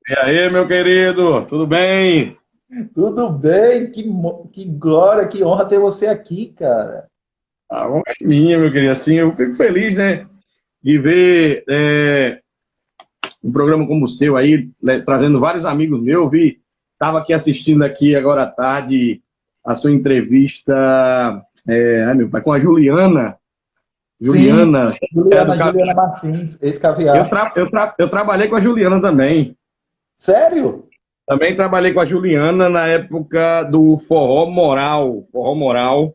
E aí, meu querido, tudo bem? Tudo bem? Que glória, que honra ter você aqui, cara. A honra é minha, meu querido. Assim, eu fico feliz, né, de ver um programa como o seu aí, né, trazendo vários amigos meus. Eu vi, estava aqui assistindo aqui agora à tarde a sua entrevista, ai, meu pai, com a Juliana. Sim, Juliana, era do Juliana Caviar. Martins, Eu, ex-caviar. tra, eu, tra, eu trabalhei com a Juliana também. Sério? Também trabalhei com a Juliana na época do Forró Moral. Forró Moral.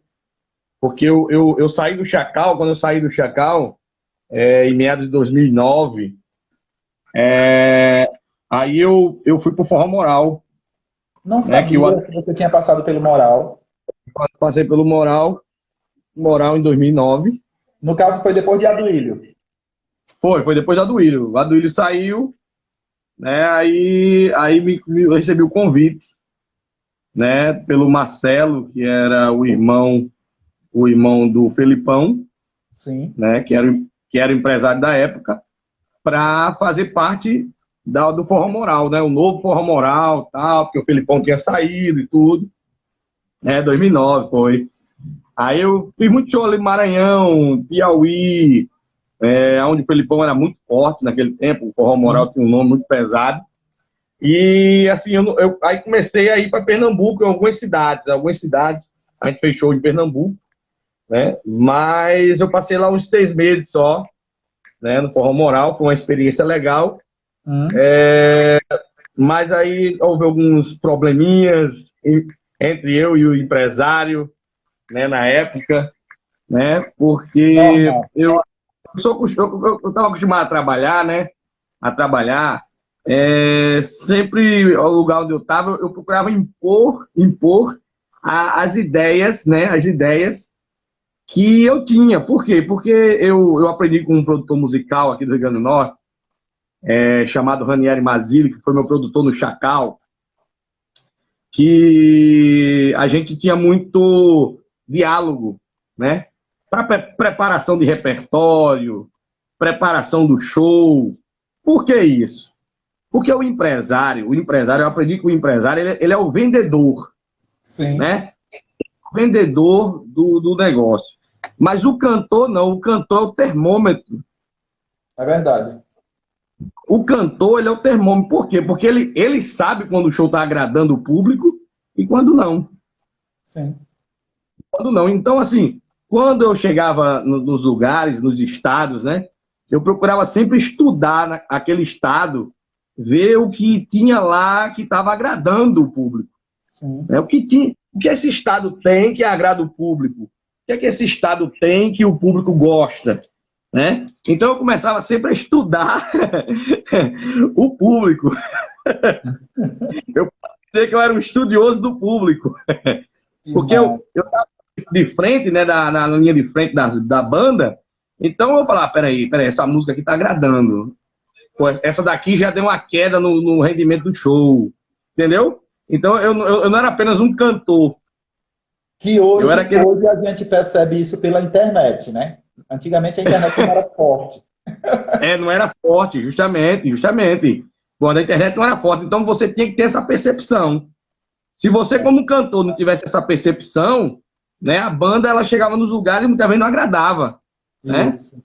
Porque eu saí do Chacal, quando eu saí do Chacal, em meados de 2009, é, aí eu fui pro Forró Moral, Não né? Que eu sabia que você tinha passado pelo Moral. passei pelo Moral em 2009. No caso, foi depois de Aduílio. Foi depois da Duílio. O Aduílio saiu, né? Aí eu recebi o convite, né? Pelo Marcelo, que era o irmão do Felipão, Sim. né? Que era o empresário da época, para fazer parte do Forró Moral, né? O novo Forró Moral, tal, porque o Felipão tinha saído e tudo, né? 2009 foi. Aí eu fiz muito show ali no Maranhão, Piauí, onde o Felipão era muito forte naquele tempo, o Forró Sim. Moral tinha um nome muito pesado. E assim, aí comecei a ir para Pernambuco, em algumas cidades, a gente fez show em Pernambuco, né? Mas eu passei lá uns 6 meses só, né? No Forró Moral, foi uma experiência legal. Hum. Mas aí houve alguns probleminhas entre eu e o empresário, né, na época, né, porque Normal. eu estava acostumado a trabalhar, né, a trabalhar, sempre o lugar onde eu estava, eu procurava impor as ideias, né, as ideias que eu tinha. Por quê? Porque eu aprendi com um produtor musical aqui do Rio Grande do Norte, chamado Ranieri Mazzilli, que foi meu produtor no Chacal, que a gente tinha muito diálogo, né? Para preparação de repertório, preparação do show. Por que isso? Porque o empresário, eu aprendi que o empresário, ele é o vendedor, Sim, né? O vendedor do negócio. Mas o cantor não, o cantor é o termômetro. é verdade. O cantor, ele é o termômetro. Por quê? Porque ele sabe quando o show está agradando o público e quando não. Sim. Quando não. Então, assim, quando eu chegava nos lugares, nos estados, né, eu procurava sempre estudar aquele estado, ver o que tinha lá que estava agradando o público. Sim. Né? O que esse estado tem que agrada o público? O que é que esse estado tem que o público gosta? Né? Então eu começava sempre a estudar o público. Eu posso dizer que eu era um estudioso do público, Que porque massa. eu de frente, né, na linha de frente da banda. Então eu vou falar, peraí, essa música aqui tá agradando. Pô, essa daqui já deu uma queda no rendimento do show, entendeu? Então eu não era apenas um cantor, Que eu era aquele. hoje a gente percebe isso pela internet, né? Antigamente a internet não era forte. Não era forte, justamente. Quando a internet não era forte, então você tinha que ter essa percepção. Se você, como cantor, não tivesse essa percepção, né, a banda ela chegava nos lugares e muitas vezes não agradava, né? Isso.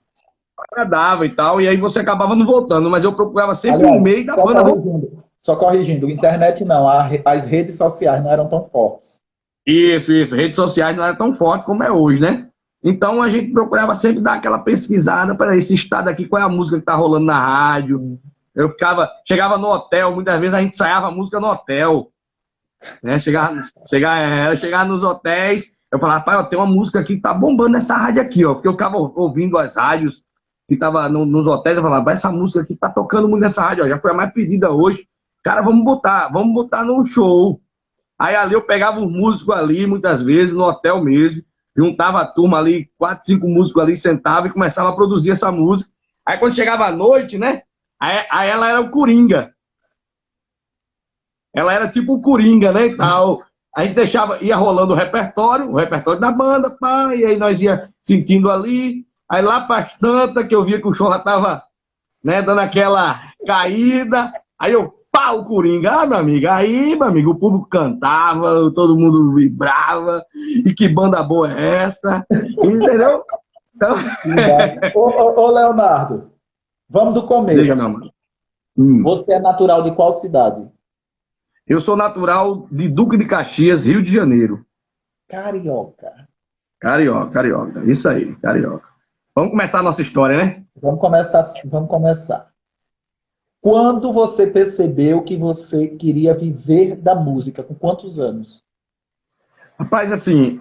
Agradava e tal, e aí você acabava não voltando, mas eu procurava sempre o Aliás, meio da banda voltar. só corrigindo, internet não, as redes sociais não eram tão fortes. Isso. Redes sociais não era tão forte como é hoje, né? Então a gente procurava sempre dar aquela pesquisada para esse estado aqui, qual é a música que tá rolando na rádio. Chegava no hotel, muitas vezes a gente ensaiava a música no hotel, né? Chegava nos hotéis, eu falava, pai, ó, tem uma música aqui que tá bombando nessa rádio aqui, ó, porque eu ficava ouvindo as rádios que tava nos hotéis, eu falava, pai, essa música aqui tá tocando muito nessa rádio, ó, já foi a mais pedida hoje. Cara, vamos botar no show. Aí ali eu pegava os músicos ali, muitas vezes, no hotel mesmo, juntava a turma ali, 4, 5 músicos ali, sentava e começava a produzir essa música. Aí quando chegava a noite, né? Aí ela era o Coringa. Ela era tipo o Coringa, né? E tal. A gente ia rolando o repertório da banda, pá, e aí nós ia sentindo ali. Aí lá para tanta que eu via que o show já tava, né, dando aquela caída. Aí eu, pá, o Coringa. Ah, meu amigo, aí, meu amigo, o público cantava, todo mundo vibrava. E que banda boa é essa? Entendeu? Então, Ô, Leonardo, vamos do diga, meu começo. mano. Hum. Você é natural de qual cidade? Eu sou natural de Duque de Caxias, Rio de Janeiro. Carioca. Carioca, carioca. Isso aí, carioca. Vamos começar a nossa história, né? Vamos começar, vamos começar. Quando você percebeu que você queria viver da música? Com quantos anos? Rapaz, assim,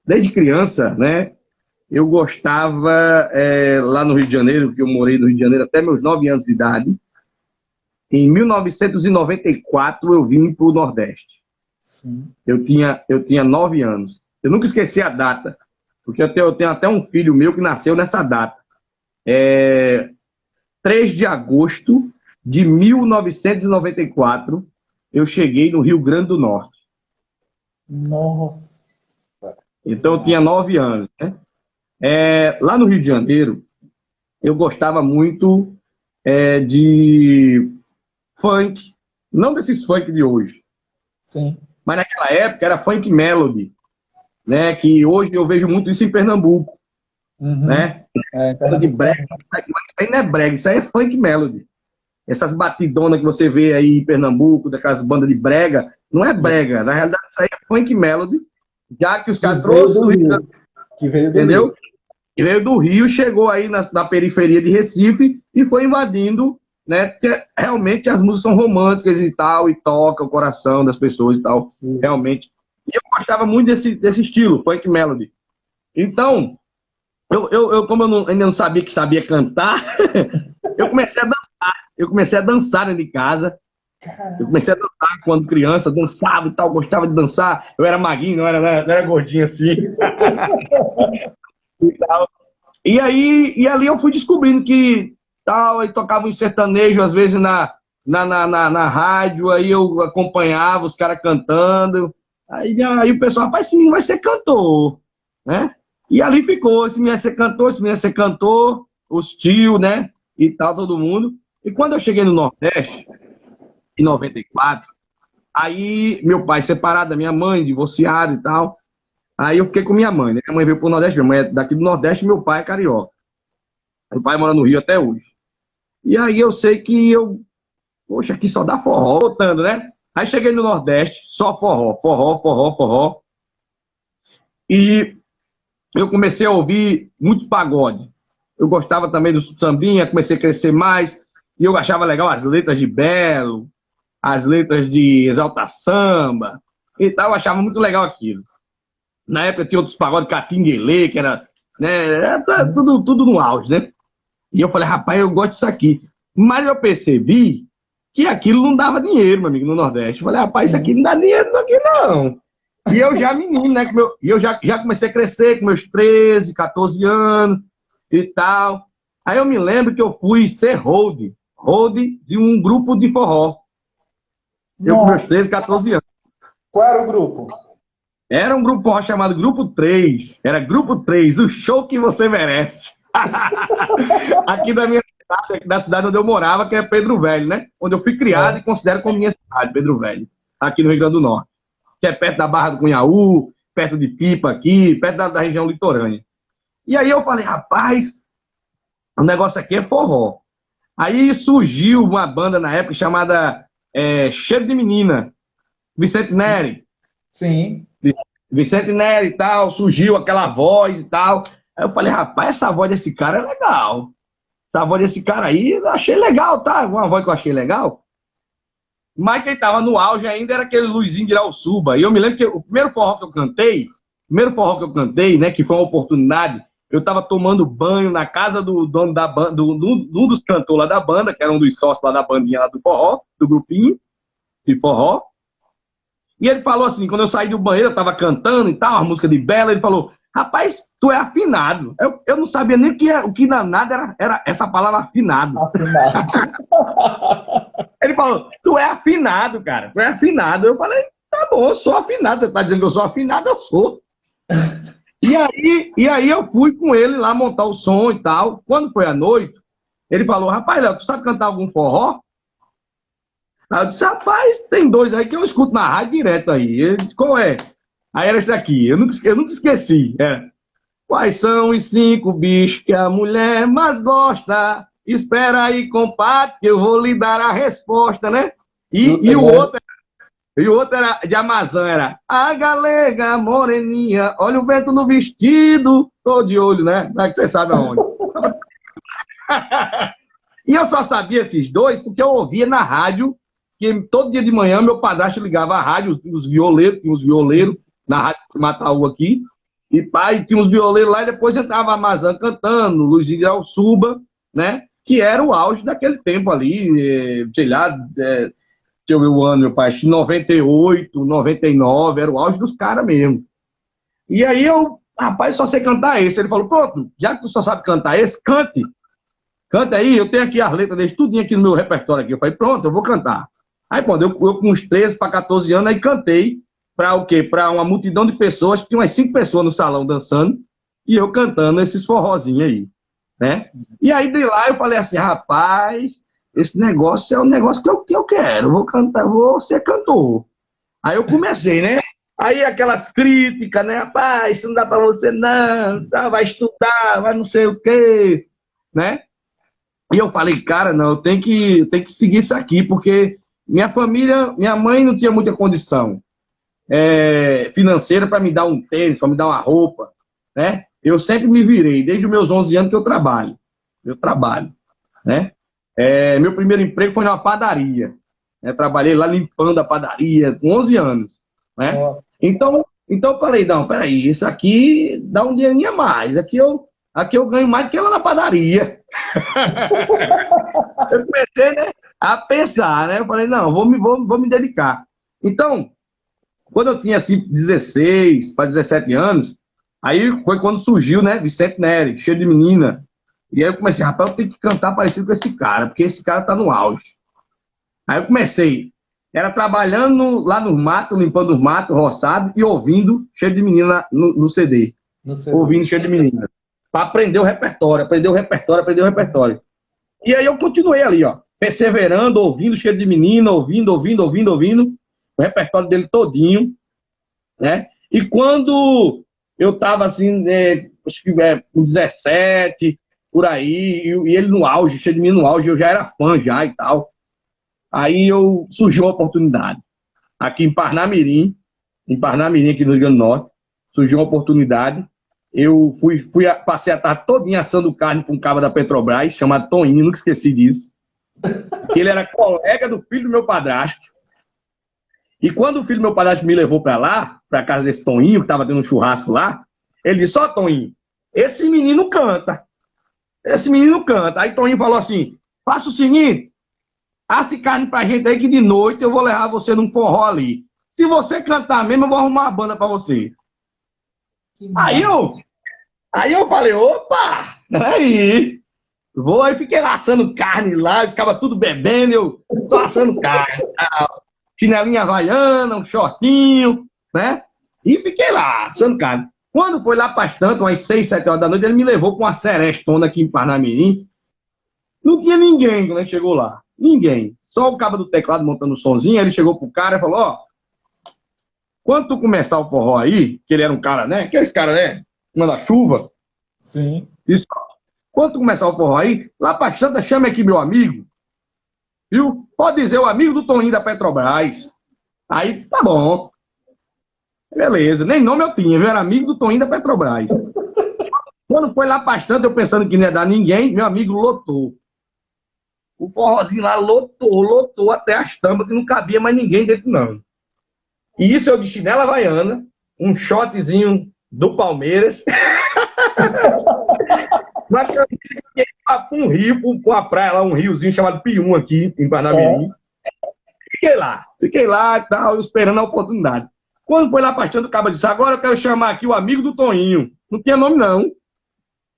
desde criança, né? Eu gostava, lá no Rio de Janeiro, porque eu morei no Rio de Janeiro até meus 9 anos de idade. Em 1994, eu vim para o Nordeste. Sim. Eu tinha 9 anos. Eu nunca esqueci a data, porque eu tenho até um filho meu que nasceu nessa data. 3 de agosto de 1994, eu cheguei no Rio Grande do Norte. Nossa. Então, eu tinha 9 anos, né? Lá no Rio de Janeiro, eu gostava muito de funk. Não desses funk de hoje, Sim. mas naquela época era funk melody, né? Que hoje eu vejo muito isso em Pernambuco, Uhum. né? Banda de Pernambuco brega. também. Mas isso aí não é brega, isso aí é funk melody. Essas batidonas que você vê aí em Pernambuco, daquelas bandas de brega, não é brega. Na realidade, isso aí é funk melody, já que os Que caras veio trouxeram do do Rio, Rio. Que veio do entendeu? Rio. E veio do Rio, chegou aí na periferia de Recife e foi invadindo, né? Porque realmente as músicas são românticas e tal, e toca o coração das pessoas e tal, Isso. realmente. E eu gostava muito desse estilo, funk melody. Então, como ainda não sabia que sabia cantar, eu comecei a dançar. Eu comecei a dançar dentro de casa. Eu Caraca. comecei a dançar quando criança, dançava e tal, gostava de dançar. Eu era magrinho, não era gordinho assim e tal. E ali eu fui descobrindo que tal, aí tocava um sertanejo, às vezes na rádio, aí eu acompanhava os caras cantando. Aí o pessoal, rapaz, esse menino vai ser cantor, né? E ali ficou, esse menino vai ser cantor, esse menino vai ser cantor, os tios, né? E tal, todo mundo. E quando eu cheguei no Nordeste, em 94, aí meu pai separado da minha mãe, divorciado e tal. Aí eu fiquei com minha mãe, né? Minha mãe veio pro Nordeste, minha mãe é daqui do Nordeste, meu pai é carioca. Meu pai mora no Rio até hoje. E aí eu sei que poxa, aqui só dá forró, voltando, né? Aí cheguei no Nordeste, só forró, forró, forró, forró. E eu comecei a ouvir muito pagode. Eu gostava também do sambinha, comecei a crescer mais. E eu achava legal as letras de Belo, as letras de Exalta Samba e tal. Eu achava muito legal aquilo. Na época tinha outros pagodes, Catinguelê, que era, né, tudo no auge, né? E eu falei, rapaz, eu gosto disso aqui. Mas eu percebi que aquilo não dava dinheiro, meu amigo, no Nordeste. Eu falei, rapaz, isso aqui não dá dinheiro aqui, não. E eu já menino, né? E eu já comecei a crescer com meus 13, 14 anos e tal. Aí eu me lembro que eu fui ser hold de um grupo de forró. Eu com meus Nossa. 13, 14 anos. Qual era o grupo? Era um grupo forró chamado Grupo 3. Era Grupo 3, o show que você merece. Aqui da minha cidade, aqui da cidade onde eu morava, que é Pedro Velho, né? Onde eu fui criado e É. considero como minha cidade, Pedro Velho, aqui no Rio Grande do Norte. Que é perto da Barra do Cunhaú, perto de Pipa aqui, perto da região litorânea. E aí eu falei, rapaz, o negócio aqui é forró. Aí surgiu uma banda na época chamada Cheiro de Menina, Vicente Neri. Sim. Vicente Neri e tal, surgiu aquela voz e tal. Aí eu falei, rapaz, essa voz desse cara é legal. Essa voz desse cara aí, eu achei legal, tá? Uma voz que eu achei legal. Mas quem tava no auge ainda era aquele Luizinho de Irauçuba. E eu me lembro que o primeiro forró que eu cantei, né, que foi uma oportunidade, eu tava tomando banho na casa do dono da banda, um dos cantores lá da banda, que era um dos sócios lá da bandinha lá do forró, do grupinho de forró. E ele falou assim, quando eu saí do banheiro, eu tava cantando e tal, a música de Bela, ele falou, rapaz, tu é afinado. Eu não sabia nem o que danado era essa palavra afinado. Afinado. Ele falou, tu é afinado, cara, tu é afinado. Eu falei, tá bom, eu sou afinado, você tá dizendo que eu sou afinado, eu sou. E aí eu fui com ele lá montar o som e tal. Quando foi à noite, Ele falou, rapaz, Léo, tu sabe cantar algum forró? Aí eu disse, rapaz, tem dois aí que eu escuto na rádio direto aí. Ele disse, qual é? Aí era esse aqui, eu nunca esqueci. Quais são os 5 bichos que a mulher mais gosta? Espera aí, compadre, que eu vou lhe dar a resposta, né? E o outro era de Amazon, era a galega moreninha, olha o vento no vestido, tô de olho, né? Não é que você sabe aonde. E eu só sabia esses dois porque eu ouvia na rádio, que todo dia de manhã meu padrasto ligava a rádio, os violeiros, tinha uns violeiros na rádio de Mataú aqui, e pai, tinha uns violeiros lá, e depois entrava a Amazon cantando, Luiz Suba, né? Que era o auge daquele tempo ali, sei lá, deixa eu ver o ano, meu pai, 98, 99, era o auge dos caras mesmo. E aí eu, rapaz, só sei cantar esse. Ele falou, pronto, já que tu só sabe cantar esse, cante. Canta aí, eu tenho aqui as letras deles, tudinho aqui no meu repertório aqui. Eu falei, pronto, eu vou cantar. Aí, pô, eu com uns 13 para 14 anos, aí cantei para o quê? Para uma multidão de pessoas, tinha umas 5 pessoas no salão dançando, e eu cantando esses forrozinhos aí, né? E aí, de lá, eu falei assim, rapaz, esse negócio é um negócio que eu quero, eu vou cantar, vou ser cantor. Aí eu comecei, né? Aí aquelas críticas, né? Rapaz, isso não dá para você não, tá? Vai estudar, vai não sei o quê, né? E eu falei, cara, não, eu tenho que seguir isso aqui, porque minha família, minha mãe não tinha muita condição financeira para me dar um tênis, para me dar uma roupa, né? Eu sempre me virei, desde os meus 11 anos que eu trabalho. Né? Meu primeiro emprego foi numa padaria. Né? Trabalhei lá limpando a padaria com 11 anos. Né? Então eu falei, não, peraí, isso aqui dá um dinheirinho a mais. Aqui eu ganho mais do que lá na padaria. Eu comecei, né, a pensar, né? Eu falei, não, vou me dedicar. Então, quando eu tinha assim, 16 para 17 anos, aí foi quando surgiu, né, Vicente Neri, Cheio de Menina. E aí eu comecei, rapaz, eu tenho que cantar parecido com esse cara, porque esse cara tá no auge. Aí eu comecei, era trabalhando lá no mato, limpando os matos, roçado, e ouvindo Cheio de Menina no CD. Ouvindo Cheio de Menina. Para aprender o repertório. E aí eu continuei ali, ó, perseverando, ouvindo Cheio de Menina, ouvindo, o repertório dele todinho, né? E quando eu tava assim, acho que com 17, por aí, e ele no auge, Cheio de Menina no auge, eu já era fã já e tal. Aí surgiu uma oportunidade. Aqui em Parnamirim, aqui no Rio Grande do Norte, surgiu uma oportunidade. Eu passei a tarde todinha assando carne com um cabo da Petrobras, chamado Toninho, nunca esqueci disso. Ele era colega do filho do meu padrasto. E quando o filho do meu padrasto me levou para lá, para casa desse Toninho, que estava tendo um churrasco lá, ele disse, ó, Toninho, esse menino canta. Aí Toninho falou assim, faça o seguinte, asse carne pra gente aí que de noite eu vou levar você num forró ali. Se você cantar mesmo, eu vou arrumar uma banda pra você. Aí eu falei, opa, aí. Aí fiquei lá assando carne lá, eles ficavam tudo bebendo, eu só assando carne. Chinelinha havaiana, um shortinho, né? E fiquei lá, assando carne. Quando foi lá para as tantas, umas 6, 7 horas da noite, ele me levou para uma serestona aqui em Parnamirim. Não tinha ninguém quando ele chegou lá. Ninguém. Só o cabo do teclado montando o sonzinho, ele chegou pro cara e falou, ó, quando tu começar o forró aí, que ele era um cara, né? Que é esse cara, né? Manda-chuva. Sim. Isso. Quando tu começar o forró aí, lá pra Santa, chama aqui meu amigo. Viu? Pode dizer o amigo do Toninho da Petrobras. Aí, tá bom. Beleza. Nem nome eu tinha, viu? Era amigo do Toninho da Petrobras. Quando foi lá pra Santa, eu pensando que não ia dar ninguém, meu amigo lotou. O forrozinho lá lotou até as tampas, que não cabia mais ninguém dentro, não. E isso eu de chinela havaiana, um shotzinho do Palmeiras. Uma camisa que ia para um rio, para uma praia lá, um riozinho chamado Pium aqui, em Parnamirim. Fiquei lá e tal, esperando a oportunidade. Quando foi lá pra Santa, o cabo disse, agora eu quero chamar aqui o amigo do Toninho. Não tinha nome, não.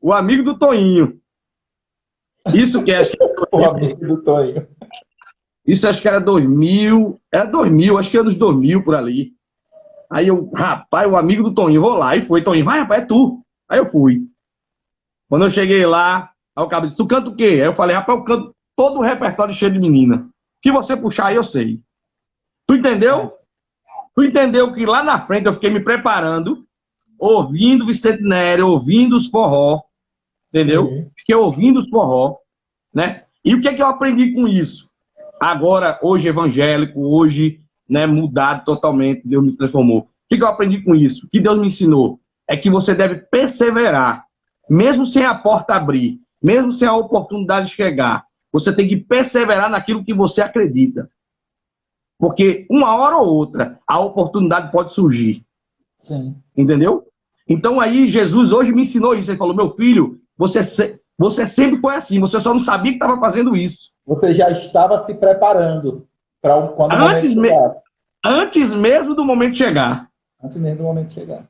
O amigo do Toninho. Isso que acho que o amigo do Toninho. Isso acho que era 2000, acho que era dos 2000 por ali. Aí eu, rapaz, o amigo do Toninho, vou lá. E foi, Toninho, vai, rapaz, é tu. Aí eu fui. Quando eu cheguei lá, Aí o cara disse, tu canta o quê? Aí eu falei, rapaz, eu canto todo o repertório cheio de menina. O que você puxar aí, eu sei. Tu entendeu? Tu entendeu que lá na frente eu fiquei me preparando, ouvindo Vicente Nery, ouvindo os forró, entendeu? Sim. Fiquei ouvindo os forró, né? E o que é que eu aprendi com isso? Agora, hoje evangélico, hoje, né, mudado totalmente, Deus me transformou. O que é que eu aprendi com isso? O que Deus me ensinou? É que você deve perseverar, mesmo sem a porta abrir, mesmo sem a oportunidade chegar. Você tem que perseverar naquilo que você acredita. Porque uma hora ou outra, a oportunidade pode surgir. Sim. Entendeu? Então aí, Jesus hoje me ensinou isso. Ele falou, meu filho, você sempre foi assim, você só não sabia que estava fazendo isso. Você já estava se preparando para quando o momento chegasse. Antes mesmo do momento chegar. Antes mesmo do momento chegar.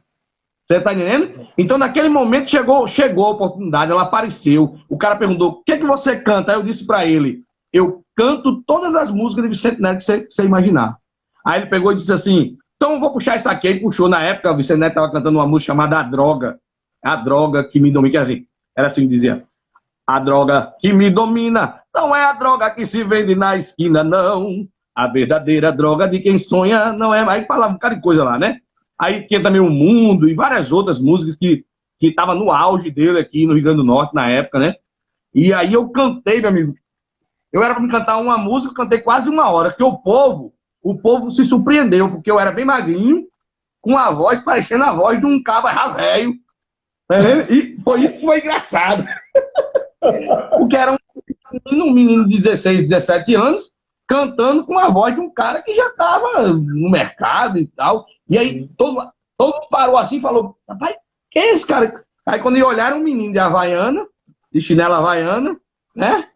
Você está entendendo? Então, naquele momento, chegou a oportunidade, ela apareceu. O cara perguntou, o que é que você canta? Aí eu disse para ele, eu canto todas as músicas de Vicente Neto que você imaginar. Aí ele pegou e disse assim, então eu vou puxar isso aqui. Ele puxou, na época, o Vicente Neto estava cantando uma música chamada A Droga. A Droga que me domina. Que assim, era assim que dizia. A droga que me domina não é a droga que se vende na esquina, não. A verdadeira droga de quem sonha não é... Aí falava um cara de coisa lá, né? Aí tinha também O Mundo e várias outras músicas que estavam no auge dele aqui no Rio Grande do Norte na época, né? E aí eu cantei, meu amigo. Eu era para me cantar uma música, eu cantei quase uma hora, porque o povo se surpreendeu, porque eu era bem magrinho, com a voz parecendo a voz de um cabra já velho. E foi isso que foi engraçado. Porque era um menino de 16, 17 anos, cantando com a voz de um cara que já estava no mercado e tal. E aí todo mundo parou assim e falou, rapaz, quem é esse cara? Aí quando eles olharam, um menino de Havaiana, de chinela Havaiana, né?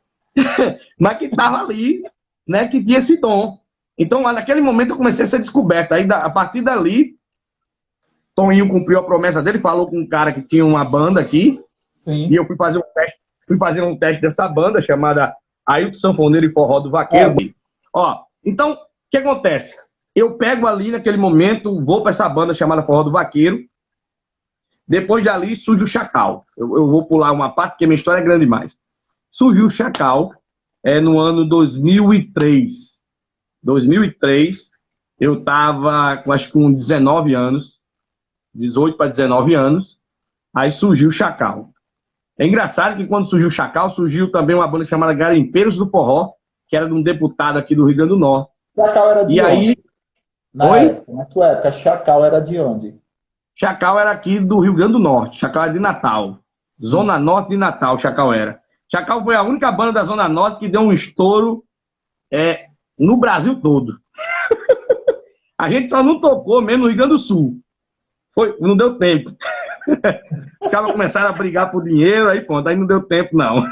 Mas que estava ali, né? Que tinha esse dom. Então, naquele momento eu comecei a ser descoberto. Aí, a partir dali, Toninho cumpriu a promessa dele, falou com um cara que tinha uma banda aqui. Sim. E eu fui fazer um teste dessa banda chamada Ailton Sanfoneiro e Forró do Vaqueiro. Ó, então, o que acontece? Eu pego ali naquele momento, vou para essa banda chamada Forró do Vaqueiro. Depois dali surge o Chacal. Eu vou pular uma parte, porque minha história é grande demais. Surgiu o Chacal no ano 2003. 2003, eu estava, acho que com 19 anos, 18 para 19 anos, aí surgiu o Chacal. É engraçado que quando surgiu o Chacal, surgiu também uma banda chamada Garimpeiros do Forró, que era de um deputado aqui do Rio Grande do Norte. Chacal era de onde? Aí, na sua época, Chacal era de onde? Chacal era aqui do Rio Grande do Norte, Chacal era de Natal. Zona Norte de Natal, Chacal era. Chacal foi a única banda da Zona Norte que deu um estouro no Brasil todo. A gente só não tocou mesmo no Rio Grande do Sul. Não deu tempo. Os caras começaram a brigar por dinheiro, aí pronto, aí não deu tempo não.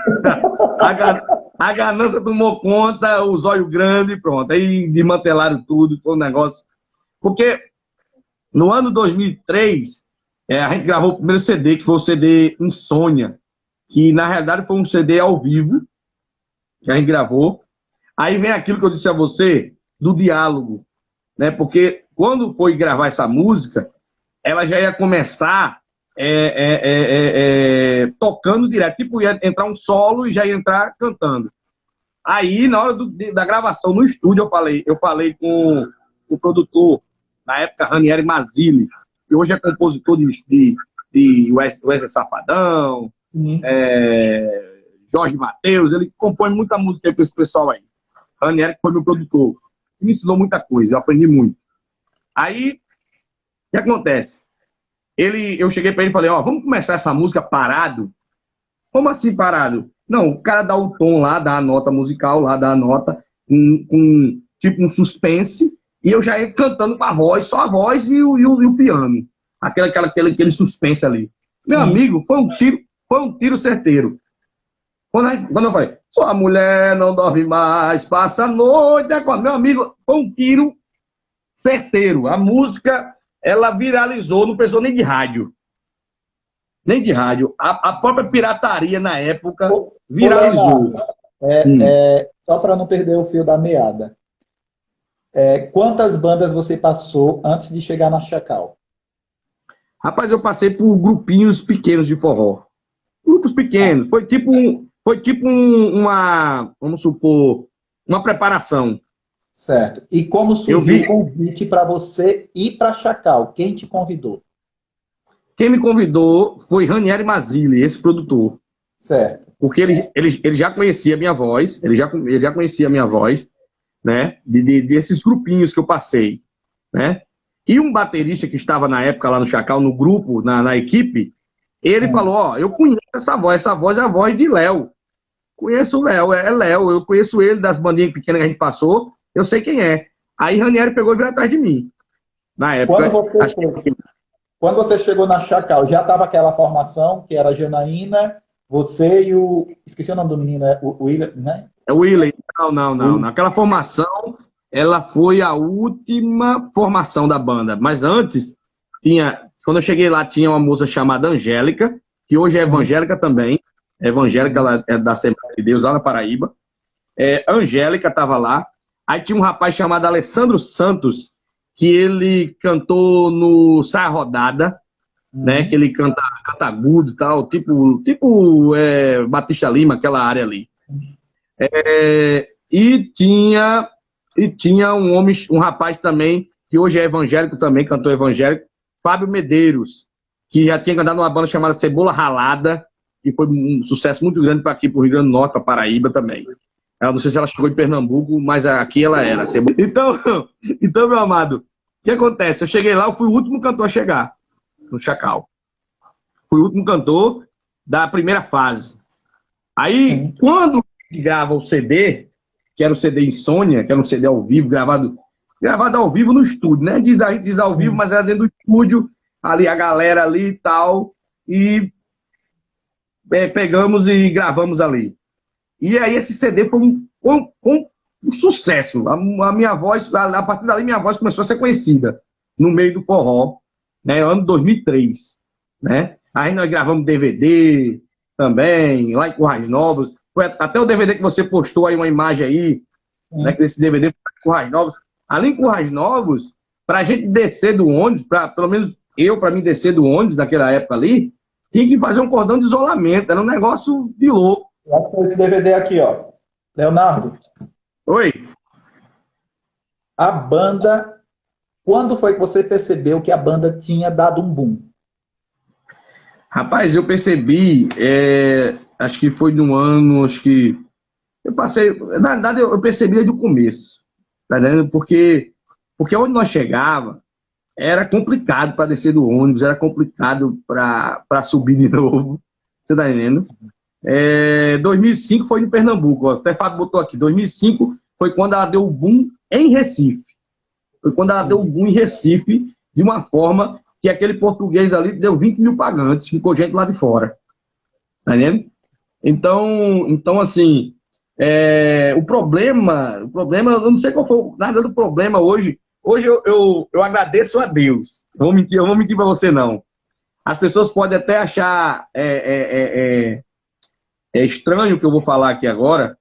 A ganância tomou conta, os olhos grandes, pronto. Aí desmantelaram tudo, todo o negócio. Porque no ano 2003, a gente gravou o primeiro CD, que foi o CD Insônia, que na realidade foi um CD ao vivo, que a gente gravou. Aí vem aquilo que eu disse a você, do diálogo, né? Porque quando foi gravar essa música, ela já ia começar tocando direto, tipo, ia entrar um solo e já ia entrar cantando. Aí, na hora da gravação no estúdio, eu falei com o produtor, na época, Ranieri Mazzilli, que hoje é compositor de Wesley Safadão, Jorge Mateus, ele compõe muita música aí para esse pessoal aí. Ranieri, que foi meu produtor, me ensinou muita coisa, eu aprendi muito. Aí, o que acontece? Eu cheguei para ele e falei, vamos começar essa música parado? Como assim parado? Não, o cara dá o tom lá, dá a nota musical lá, dá a nota com tipo um suspense, e eu já entro cantando com a voz, só a voz e o piano. Aquele suspense ali. Meu amigo, foi um tiro certeiro. Quando eu falei, sua mulher não dorme mais, passa a noite. Meu amigo, foi um tiro certeiro. A música, ela viralizou, não precisou nem de rádio. Nem de rádio. A própria pirataria na época viralizou. Só para não perder o fio da meada. Quantas bandas você passou antes de chegar na Chacal? Rapaz, eu passei por grupinhos pequenos de forró. Grupos pequenos. Foi tipo Foi tipo vamos supor, uma preparação. Certo. E como Eu surgiu o vi, convite para você ir para Chacal? Quem te convidou? quem me convidou foi Ranieri Mazzilli, esse produtor. Certo. Porque ele já conhecia a minha voz, ele já conhecia a minha voz, né? Desses grupinhos que eu passei, né? E um baterista que estava na época lá no Chacal, no grupo, na equipe, ele Sim. falou, ó, eu conheço essa voz é a voz de Léo. Conheço o Léo, é Léo, eu conheço ele das bandinhas pequenas que a gente passou, eu sei quem é. Aí Ranieri pegou e veio atrás de mim. Na Quando época, você foi, quando você chegou na Chacal, já estava aquela formação que era a Janaína, você e o. Esqueci o nome do menino, o William, né? é o Willen. Não. O- Naquela formação, ela foi a última formação da banda. Mas antes, quando eu cheguei lá, tinha uma moça chamada Angélica, que hoje é Sim, evangélica também. É evangélica, sim. ela é da Assembleia de Deus, lá na Paraíba. A Angélica estava lá. Aí tinha um rapaz chamado Alessandro Santos, que ele cantou no Saia Rodada, né? Que Uhum. ele canta agudo e tal, Batista Lima, aquela área ali. É, e tinha um rapaz também, que hoje é evangélico também, cantor evangélico, Fábio Medeiros, que já tinha cantado numa banda chamada Cebola Ralada, que foi um sucesso muito grande para aqui, para o Rio Grande do Norte, para Paraíba também. Eu não sei se ela chegou de Pernambuco, mas aqui ela era. Então, então, meu amado, o que acontece? Eu cheguei lá, eu fui o último cantor a chegar no Chacal. Fui o último cantor da primeira fase. Aí, Sim. quando grava o CD, que era o CD Insônia, que era um CD ao vivo, gravado ao vivo no estúdio, né? Diz ao vivo, Sim. mas era dentro do estúdio, ali a galera ali e tal, e pegamos e gravamos ali. E aí esse CD foi um sucesso. A minha voz, a partir dali minha voz começou a ser conhecida no meio do forró, né? Ano 2003, né? Aí nós gravamos DVD também, lá em Currais Novos. Foi até o DVD que você postou aí, uma imagem aí, né? Sim. Que esse DVD foi em Currais Novos. Ali em Currais Novos, para a gente descer do ônibus, pelo menos para mim descer do ônibus naquela época ali, tinha que fazer um cordão de isolamento. Era um negócio de louco. Eu acho que foi esse DVD aqui, ó. Leonardo, Oi. a banda. Quando foi que você percebeu que a banda tinha dado um boom? Rapaz, eu percebi, acho que foi no ano, acho que eu passei, na verdade eu percebi desde o começo, tá entendendo? Porque onde nós chegava era complicado para descer do ônibus, era complicado para subir de novo, você tá entendendo? 2005 foi em Pernambuco, ó, o Stefano botou aqui, 2005 foi quando ela deu o boom em Recife, foi quando ela deu o boom em Recife de uma forma que aquele português ali deu 20 mil pagantes, ficou gente lá de fora. Tá entendendo? Então assim, o problema, eu não sei qual foi nada do problema hoje. Hoje eu agradeço a Deus. Eu vou mentir para você, não. As pessoas podem até achar estranho o que eu vou falar aqui agora,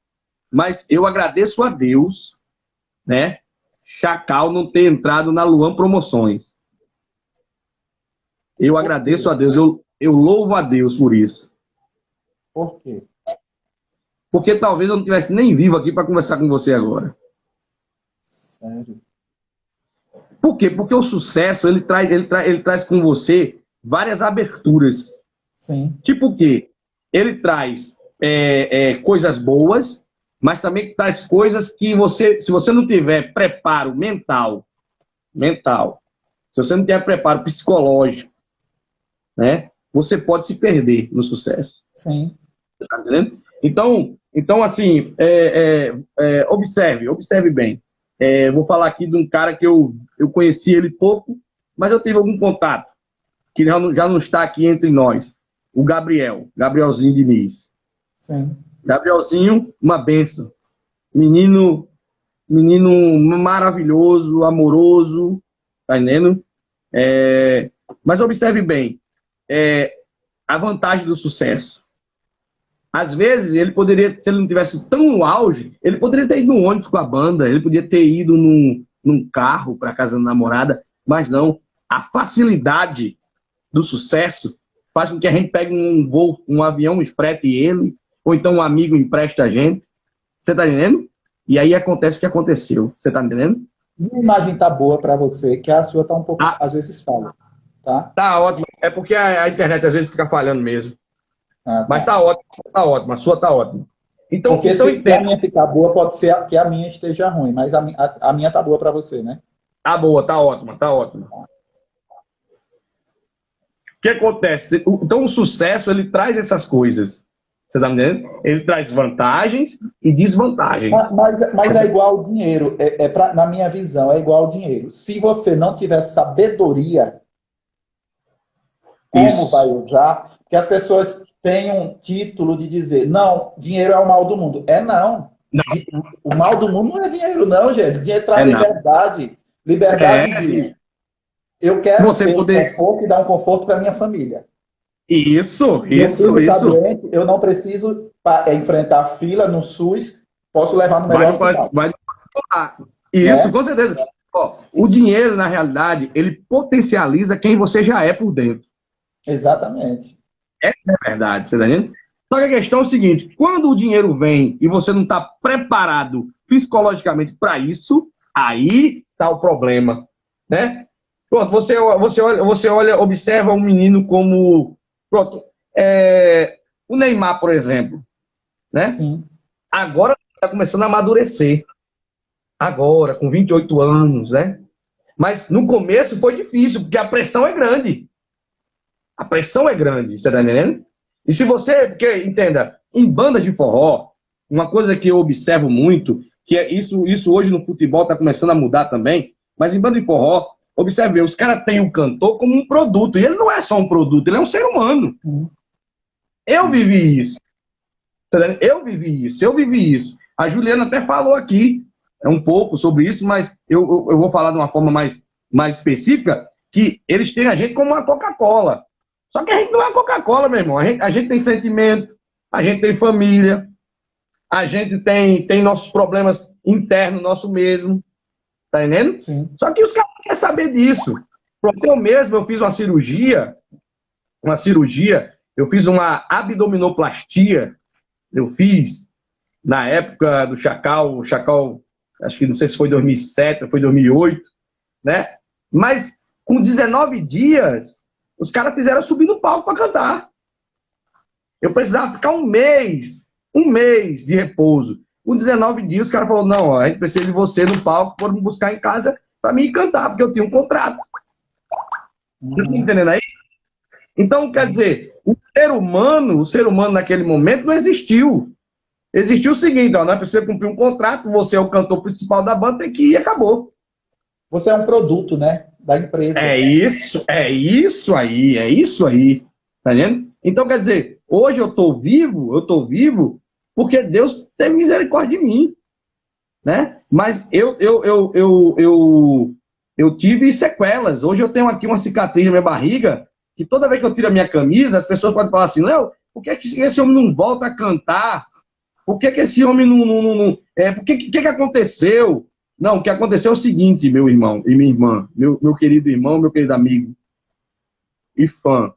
mas eu agradeço a Deus, né? Chacal não ter entrado na Luan Promoções. Eu Por agradeço quê? a Deus, eu louvo a Deus por isso. Por quê? Porque talvez eu não estivesse nem vivo aqui para conversar com você agora. Sério? Por quê? Porque o sucesso, ele traz com você várias aberturas. Sim. Tipo o quê? Ele traz coisas boas, mas também traz coisas que você, se você não tiver preparo mental, se você não tiver preparo psicológico, né, você pode se perder no sucesso. Sim. Tá entendendo? Então assim, observe bem. Vou falar aqui de um cara que eu conheci ele pouco, mas eu tive algum contato, que já não está aqui entre nós. O Gabrielzinho Diniz. Sim. Gabrielzinho, uma benção. Menino maravilhoso, amoroso, tá entendendo? Mas observe bem, a vantagem do sucesso. Às vezes, ele poderia, se ele não tivesse tão no auge, ele poderia ter ido no ônibus com a banda, ele podia ter ido num carro para casa da namorada, mas não. A facilidade do sucesso faz com que a gente pegue um voo, um avião e frete ele, ou então um amigo empresta a gente. Você tá entendendo? E aí acontece o que aconteceu. Você tá entendendo? Minha imagem tá boa para você, que a sua tá um pouco, Ah, às vezes falha, tá? tá ótimo. É porque a internet às vezes fica falhando mesmo. Ah, Mas tá. tá ótimo, tá ótimo. A sua tá ótima. Então, Porque então se a entenda. minha ficar boa, pode ser que a minha esteja ruim, mas a minha tá boa para você, né? Tá boa, tá ótima, tá ótima. O que acontece? Então, o sucesso, ele traz essas coisas. Você tá me entendendo? Ele traz vantagens e desvantagens. Mas é igual ao dinheiro, na minha visão, é igual ao dinheiro. Se você não tiver sabedoria, como vai Isso. usar, porque as pessoas têm um título de dizer, não, dinheiro é o mal do mundo. É não. Não, O mal do mundo não é dinheiro, não, gente. Dinheiro traz é não. liberdade. É, Liberdade de eu quero você ter um poder. conforto e dar um conforto para minha família. Isso, Meu isso, filho está isso. doente, eu não preciso enfrentar fila no SUS, posso levar no Vai melhor no colégio, hospital, vai no... Ah, isso, né? com certeza. Ó, o dinheiro, na realidade, ele potencializa quem você já é por dentro. Exatamente. Essa é a verdade, você tá entendendo? Só que a questão é o seguinte: quando o dinheiro vem e você não está preparado psicologicamente para isso, aí está o problema, né? Pronto, você olha, observa um menino como, pronto, o Neymar, por exemplo, né? Sim. Agora está começando a amadurecer, agora, com 28 anos, né? Mas no começo foi difícil, porque a pressão é grande. A pressão é grande, você tá entendendo? E se você, porque, entenda, em bandas de forró, uma coisa que eu observo muito, que é isso hoje no futebol está começando a mudar também, mas em banda de forró, observe, os caras têm o cantor como um produto, e ele não é só um produto, ele é um ser humano. Sim. Eu vivi isso, tá entendendo? Eu vivi isso. A Juliana até falou aqui um pouco sobre isso, mas eu vou falar de uma forma mais específica, que eles têm a gente como uma Coca-Cola. Só que a gente não é Coca-Cola, meu irmão. A gente tem sentimento, a gente tem família, a gente tem nossos problemas internos, nosso mesmo. Tá entendendo? Sim. Só que os caras não querem saber disso. Porque eu mesmo, eu fiz uma cirurgia, eu fiz uma abdominoplastia, eu fiz na época do Chacal, acho que não sei se foi 2007 ou foi 2008, né? Mas com 19 dias, os caras fizeram subir no palco para cantar. Eu precisava ficar um mês de repouso. Com 19 dias, os caras falaram, não, ó, a gente precisa de você no palco, foram me buscar em casa para mim cantar, porque eu tinha um contrato. Você tá Uhum. entendendo aí? Então, quer Sim. dizer, o ser humano naquele momento não existiu. Existiu o seguinte, ó, nós precisamos cumprir um contrato, você é o cantor principal da banda, tem que ir e acabou. Você é um produto, né, da empresa. É isso aí, tá vendo? Então, quer dizer, hoje eu tô vivo porque Deus teve misericórdia de mim, né? Mas eu tive sequelas. Hoje eu tenho aqui uma cicatriz na minha barriga, que toda vez que eu tiro a minha camisa, as pessoas podem falar assim, Léo, por que esse homem não volta a cantar? Por que esse homem por que aconteceu? Não, o que aconteceu é o seguinte, meu irmão e minha irmã, meu querido irmão, meu querido amigo e fã. O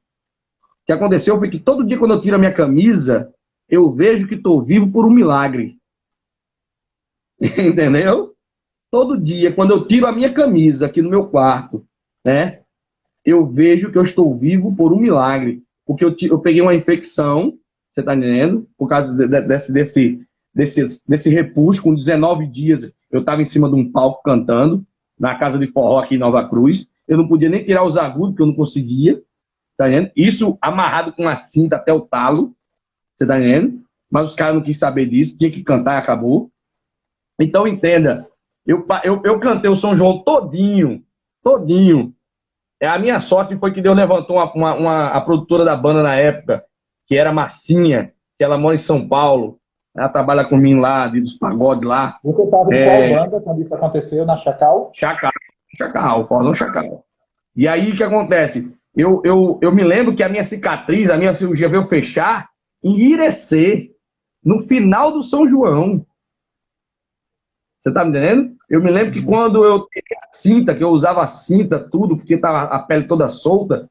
que aconteceu foi que todo dia quando eu tiro a minha camisa, eu vejo que estou vivo por um milagre. Entendeu? Todo dia, quando eu tiro a minha camisa aqui no meu quarto, né? Eu vejo que eu estou vivo por um milagre. Porque eu peguei uma infecção, você está entendendo? Por causa desse repulso, com 19 dias, eu estava em cima de um palco cantando, na casa de forró aqui em Nova Cruz. Eu não podia nem tirar os agudos, porque eu não conseguia. Tá entendendo? Isso amarrado com a cinta até o talo, você tá entendendo? Mas os caras não quis saber disso, tinha que cantar e acabou. Então entenda, eu cantei o São João todinho, todinho. A minha sorte foi que Deus levantou a produtora da banda na época, que era Massinha, que ela mora em São Paulo. Ela trabalha comigo lá, dos pagodes lá. Você estava em qual banda quando isso aconteceu? Na Chacal? Chacal, Chacal, Forrozão Chacal. E aí o que acontece? Eu me lembro que a minha cicatriz, a minha cirurgia veio fechar em Irecê, no final do São João. Você tá me entendendo? Eu me lembro que quando eu tirei a cinta, que eu usava a cinta, tudo, porque tava a pele toda solta,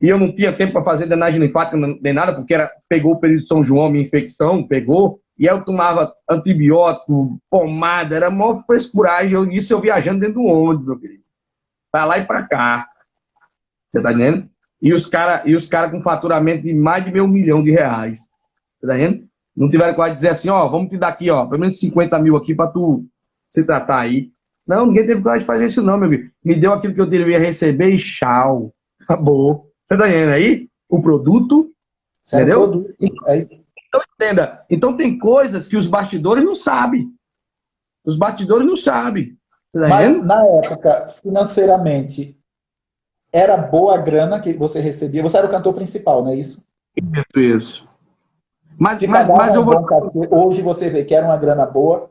e eu não tinha tempo para fazer drenagem linfática nem nada, porque pegou o período de São João, minha infecção, pegou, e eu tomava antibiótico, pomada, era maior frescuragem, isso eu viajando dentro do ônibus, meu querido. Pra lá e pra cá. Você tá entendendo? E os cara com faturamento de mais de R$ 500.000. Você tá entendendo? Não tiveram quase dizer assim, ó, vamos te dar aqui, ó, pelo menos 50 mil aqui pra tu se tratar aí. Não, ninguém teve coragem de fazer isso não, meu amigo. Me deu aquilo que eu devia receber e tchau. Acabou. Você tá entendendo aí? O produto, entendeu? Produto. É isso. Então, entenda. Então tem coisas que os bastidores não sabem. Os bastidores não sabem. Você tá Mas entendendo? na época, financeiramente, era boa a grana que você recebia? Você era o cantor principal, não é isso? Isso. Mas Mas eu vou... hoje você vê que era uma grana boa?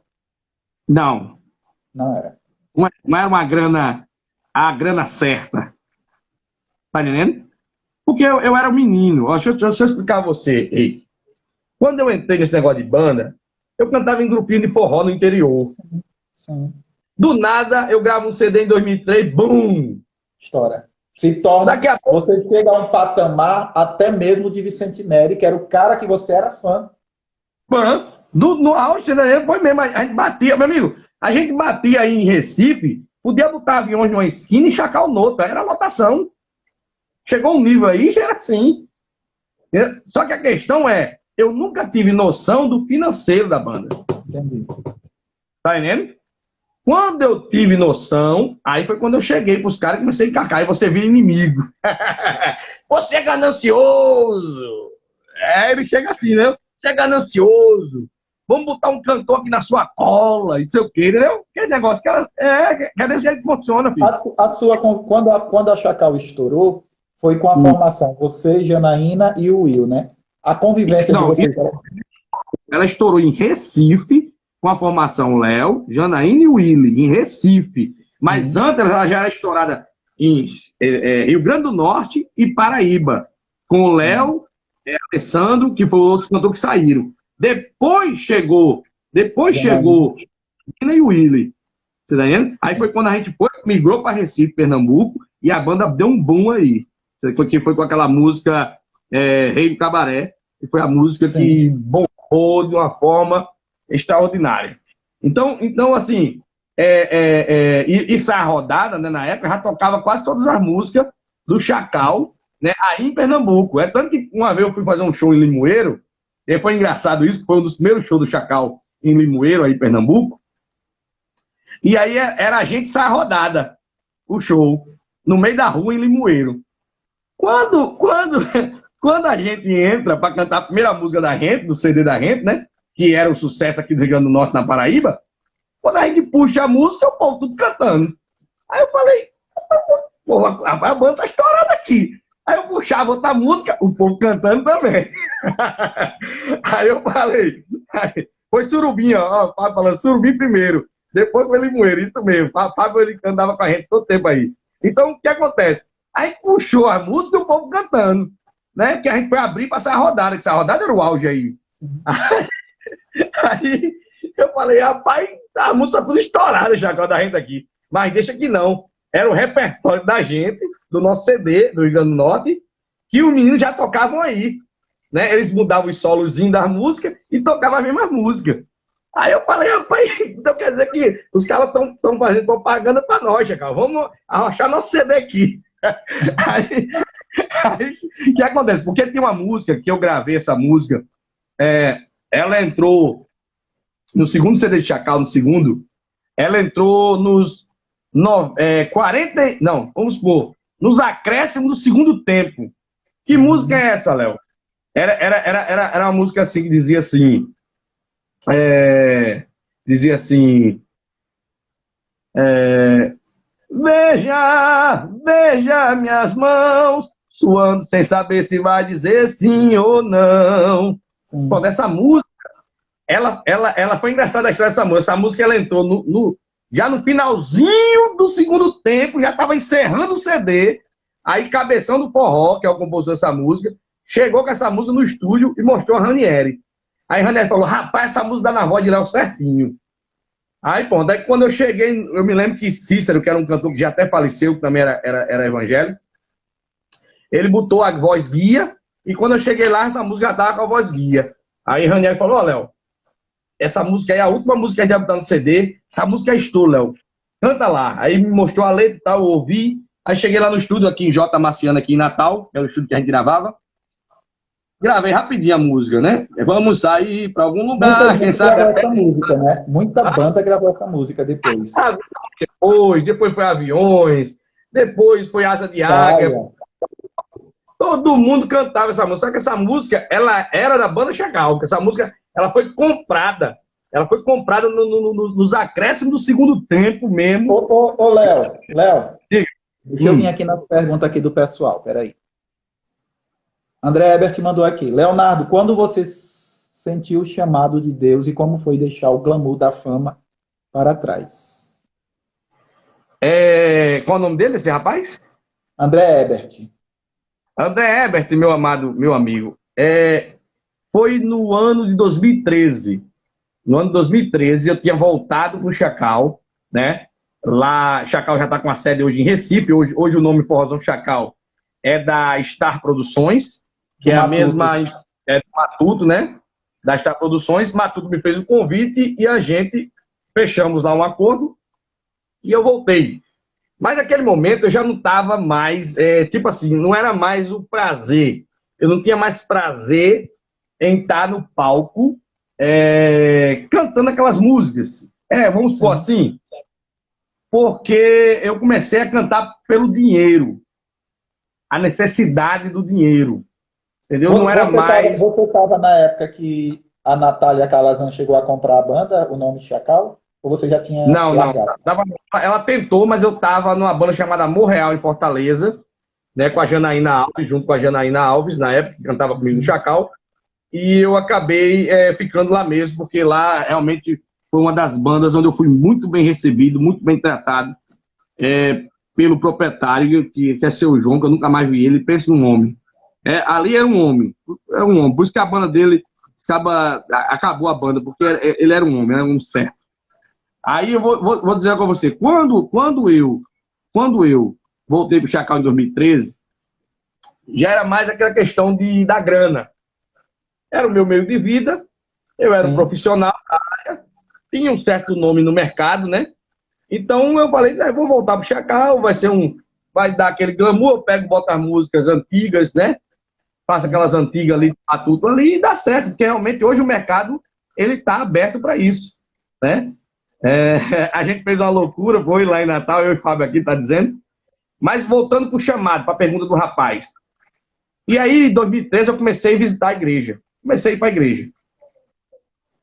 Não. Não era. Não era uma grana, a grana certa. Tá entendendo? Porque eu era um menino. Ó, deixa eu explicar a você. Ei. Quando eu entrei nesse negócio de banda, eu cantava em grupinho de forró no interior. Sim. Do nada, eu gravo um CD em 2003, bum! História. Se torna, Daqui a pouco, você chega a um patamar até mesmo de Vicente Neri, que era o cara que você era fã. no auge, né, foi mesmo, a gente batia, meu amigo, a gente batia aí em Recife, podia botar aviões numa esquina e Chacal noutra, era lotação. Chegou um nível aí que era assim. Só que a questão é, eu nunca tive noção do financeiro da banda. Entendi. Tá entendendo? Quando eu tive noção, aí foi quando eu cheguei pros caras e comecei a encarcar, e você vira inimigo. Você é ganancioso. Ele chega assim, né? Você é ganancioso. Vamos botar um cantor aqui na sua cola, e sei o quê, entendeu? Que negócio, que é desse jeito que funciona, filho. Quando a Chacal estourou, foi com a formação, você, Janaína e o Will, né? A convivência de vocês... Ela estourou em Recife, com a formação Léo, Janaína e Willy, em Recife. Mas antes ela já era estourada em Rio Grande do Norte e Paraíba, com o Léo, Alessandro, que foi outros cantores que saíram. Depois chegou Janaína e Willy. Você tá entendendo? Aí foi quando a gente migrou para Recife, Pernambuco, e a banda deu um boom aí. Que foi com aquela música Rei do Cabaré, que foi a música que bombou de uma forma extraordinária. Então assim, a rodada, né, na época, já tocava quase todas as músicas do Chacal, né, aí em Pernambuco. É tanto que uma vez eu fui fazer um show em Limoeiro, e foi engraçado isso, foi um dos primeiros shows do Chacal em Limoeiro, aí em Pernambuco, e aí era a gente a rodada, o show, no meio da rua em Limoeiro. Quando a gente entra para cantar a primeira música da gente, do CD da gente, né? Que era o sucesso aqui do Rio Grande do Norte, na Paraíba, quando a gente puxa a música, o povo tudo cantando. Aí eu falei, porra, a banda tá estourando aqui. Aí eu puxava outra música, o povo cantando também. Aí eu falei, foi Surubim, ó, Fábio falando, Surubim primeiro, depois foi Limoeiro, isso mesmo. Fábio, ele andava com a gente todo tempo aí. Então, o que acontece? Aí puxou a música e o povo cantando, né? Porque a gente foi abrir para essa rodada, que essa rodada era o auge aí. Aí eu falei, rapaz, a música tá tudo estourada já, da gente aqui. Mas deixa que não. Era o repertório da gente, do nosso CD, do Rio Grande do Norte, que os meninos já tocavam aí. Né? Eles mudavam os solozinhos das músicas e tocavam a mesma música. Aí eu falei, rapaz, então quer dizer que os caras estão fazendo propaganda para nós, cara. Vamos arrochar nosso CD aqui. Aí, o que acontece? Porque tem uma música que eu gravei, essa música, ela entrou no segundo CD de Chacal, ela entrou nos 40, não, vamos supor, nos acréscimos do segundo tempo. Que música é essa, Léo? Era uma música assim que dizia assim, veja minhas mãos, suando sem saber se vai dizer sim ou não. Pô, dessa música, ela foi engraçada a história dessa música. Essa música ela entrou já no finalzinho do segundo tempo, já estava encerrando o CD. Aí Cabeção do Forró, que é o compositor dessa música, chegou com essa música no estúdio e mostrou a Ranieri. Aí Ranieri falou, rapaz, essa música dá na voz de Léo certinho. Aí, pô, daí quando eu cheguei, eu me lembro que Cícero, que era um cantor que já até faleceu, que também era evangélico, ele botou a voz guia, e quando eu cheguei lá, essa música já tava com a voz guia. Aí Ranieri falou, ó, Léo, essa música aí é a última música que a gente vai botar no CD, essa música é estouro, Léo, canta lá. Aí me mostrou a letra e tal, eu ouvi, aí cheguei lá no estúdio, aqui em J. Marciano, aqui em Natal, que era o estúdio que a gente gravava, gravei rapidinho a música, né? Vamos sair pra algum lugar, quem sabe gravou até... essa música, né? Muita banda gravou essa música depois. Depois foi Aviões, depois foi Asa de Águia. Saia. Todo mundo cantava essa música, só que essa música, ela era da banda Chacal, porque essa música, ela foi comprada nos acréscimos do segundo tempo mesmo. Ô, Léo, deixa eu vir aqui nas perguntas aqui do pessoal, peraí. André Ebert mandou aqui. Leonardo, quando você sentiu o chamado de Deus e como foi deixar o glamour da fama para trás? Qual o nome dele, esse rapaz? André Ebert. André Ebert, meu amado, meu amigo. Foi no ano de 2013. No ano de 2013, eu tinha voltado para o Chacal, né? Lá, Chacal já está com a sede hoje em Recife. Hoje o nome Forrozão Chacal é da Star Produções, que é a mesma, do Matuto, né? Da Star Produções. Matuto me fez o convite e a gente fechamos lá um acordo e eu voltei. Mas naquele momento eu já não estava mais, tipo assim, não era mais o prazer. Eu não tinha mais prazer em estar no palco cantando aquelas músicas. Vamos supor assim, porque eu comecei a cantar pelo dinheiro. A necessidade do dinheiro. Entendeu? Não era mais... Você estava na época que a Natália Calazan chegou a comprar a banda, o nome Chacal? Ou você já tinha largado? Não. Ela tentou, mas eu estava numa banda chamada Amor Real, em Fortaleza, né, com a Janaína Alves, junto com a Janaína Alves, na época, que cantava comigo no Chacal. E eu acabei ficando lá mesmo, porque lá realmente foi uma das bandas onde eu fui muito bem recebido, muito bem tratado pelo proprietário, que é seu João, que eu nunca mais vi ele. Pensa num homem. Ali era um homem. Por isso que a banda dele acabou a banda, porque ele era um homem, era um certo. Aí eu vou dizer com você, quando eu voltei para o Chacal em 2013, já era mais aquela questão da grana. Era o meu meio de vida, eu era um profissional da área, tinha um certo nome no mercado, né? Então eu falei, vou voltar para o Chacal, vai dar aquele glamour, eu pego, boto as músicas antigas, né? Faço aquelas antigas ali, tudo ali, e dá certo, porque realmente hoje o mercado ele está aberto para isso, né? A gente fez uma loucura, foi lá em Natal, eu e o Fábio aqui tá dizendo, mas voltando para o chamado, para a pergunta do rapaz. E aí, em 2013, eu comecei a visitar a igreja. Comecei a ir para a igreja.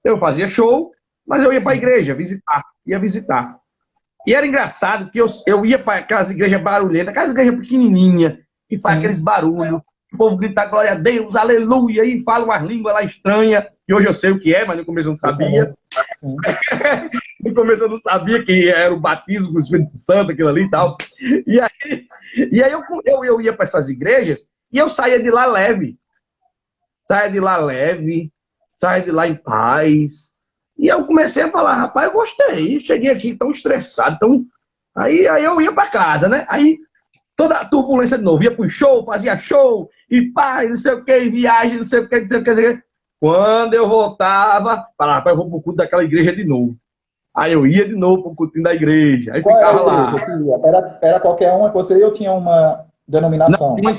Eu fazia show, mas eu ia para a igreja ia visitar. E era engraçado que eu ia para aquelas igrejas barulhentas, aquelas igrejas pequenininhas, que faz aqueles barulhos, o povo grita glória a Deus, aleluia, e fala umas línguas lá estranhas, que hoje eu sei o que é, mas no começo eu não sabia. No começo eu não sabia que era o batismo com o Espírito Santo, aquilo ali e tal. E aí eu ia para essas igrejas e eu saía de lá leve. Saia de lá em paz. E eu comecei a falar, rapaz, eu gostei. Cheguei aqui tão estressado. Aí eu ia para casa, né? Aí toda a turbulência de novo. Ia pro show, fazia show, e paz, não sei o que, viagem, não sei o que, não sei o que. Quando eu voltava, falava, rapaz, eu vou pro culto daquela igreja de novo. Aí eu ia de novo pro cultinho da igreja. Aí ficava lá. Era qualquer uma, você eu tinha uma denominação? Não,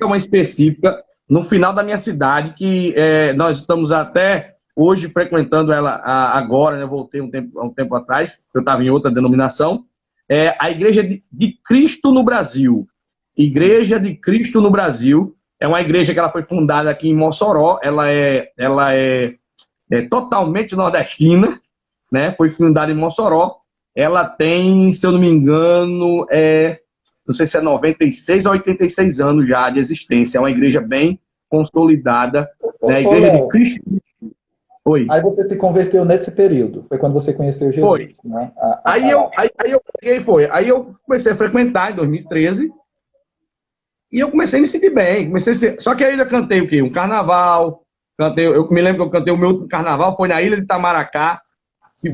uma específica. No final da minha cidade, que nós estamos até hoje frequentando ela agora, né? Eu voltei um tempo atrás, eu estava em outra denominação, a Igreja de Cristo no Brasil. Igreja de Cristo no Brasil é uma igreja que ela foi fundada aqui em Mossoró, ela é totalmente nordestina, né? Foi fundada em Mossoró, ela tem, se eu não me engano, não sei se é 96 ou 86 anos já de existência. É uma igreja bem consolidada. Né? A Igreja de Cristo. Oi. Aí você se converteu nesse período. Foi quando você conheceu Jesus. Foi. Né? Aí eu comecei a frequentar em 2013. E eu comecei a me sentir bem. Só que aí eu já cantei o quê? Um carnaval. Eu me lembro que eu cantei o meu último carnaval. Foi na Ilha de Itamaracá. Que